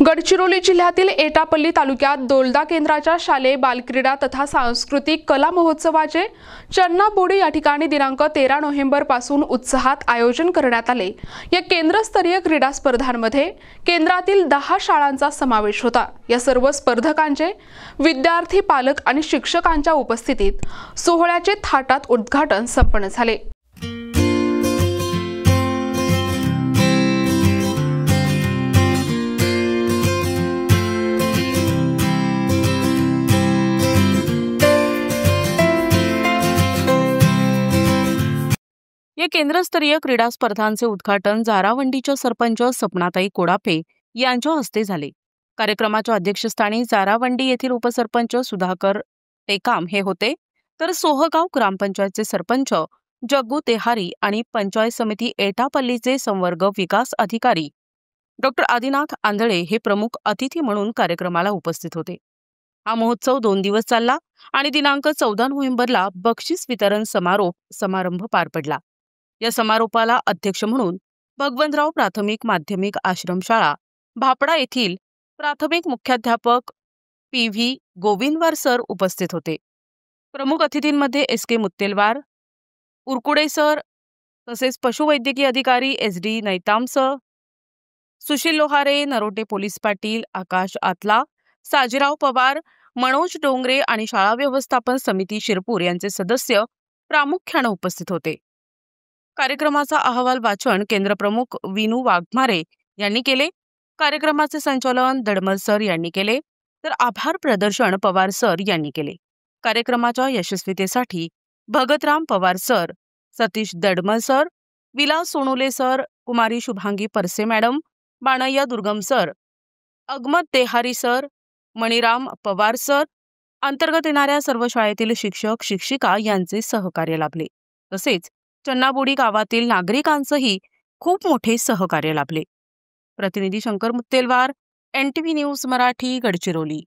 गडचिरोली जिल्ह्यातील एटापल्ली तालुक्यात दोलदा केंद्राच्या शालेय बालक्रीडा तथा सांस्कृतिक कला महोत्सवाचे चन्नाबोडी या ठिकाणी दिनांक 13 नोव्हेंबर पासून उत्साहात आयोजन करण्यात आले। या केंद्रस्तरीय क्रीडा स्पर्धांमध्ये केंद्रातील 10 शाळांचा समावेश होता। या सर्व स्पर्धकांचे विद्यार्थी, पालक आणि शिक्षकांच्या उपस्थितीत सोहळ्याचे थाटात उद्घाटन संपन्न झाले। या केंद्रस्तरीय क्रीडा स्पर्धांचे उद्घाटन जारावंडीच्या सरपंच सपनाताई कोडापे यांच्या हस्ते झाले। कार्यक्रमाच्या अध्यक्षस्थानी जारावंडी येथील उपसरपंच सुधाकर टेकाम हे होते, तर सोहगाव ग्रामपंचायतचे सरपंच जग्गू तेहारी आणि पंचायत समिती एटापल्लीचे संवर्ग विकास अधिकारी डॉक्टर आदिनाथ आंधळे हे प्रमुख अतिथी म्हणून कार्यक्रमाला उपस्थित होते। हा महोत्सव 2 दिवस चालला आणि दिनांक 14 नोव्हेंबरला बक्षीस वितरण समारंभ पार पडला। या समारोपाला अध्यक्ष म्हणून भगवंतराव प्राथमिक माध्यमिक आश्रमशाळा भापडा येथील प्राथमिक मुख्याध्यापक PV गोविंदवार सर उपस्थित होते। प्रमुख अतिथींमध्ये SK मुत्तेलवार, उरकुडे सर, तसेच पशुवैद्यकीय अधिकारी SD Naitam sir, Sushil Lohare, Narote police Patil, Akash Atla, Sajirao Pawar, Manoj Dongre आणि शाळा व्यवस्थापन समिती शिरपूर यांचे सदस्य प्रामुख्याने उपस्थित होते। कार्यक्रमाचा अहवाल वाचन केंद्रप्रमुख विनू वाघमारे यांनी केले। कार्यक्रमाचे संचालन दडमल सर यांनी केले, तर आभार प्रदर्शन पवार सर यांनी केले। कार्यक्रमाच्या यशस्वीतेसाठी Bhagatram Pawar sir, Satish Dadmal sir, Vilas Sonole sir, कुमारी Shubhangi Parse madam, Banayya Durgam sir, Agmad Tehari sir, Maniram Pawar sir अंतर्गत येणाऱ्या सर्व शाळेतील शिक्षक शिक्षिका यांचे सहकार्य लाभले। तसेच चन्नाबोडी गावातील नागरिकांचेही खूप मोठे सहकार्य लाभले। प्रतिनिधी शंकर मुत्तेलवार, NTV न्यूज मराठी, गडचिरोली।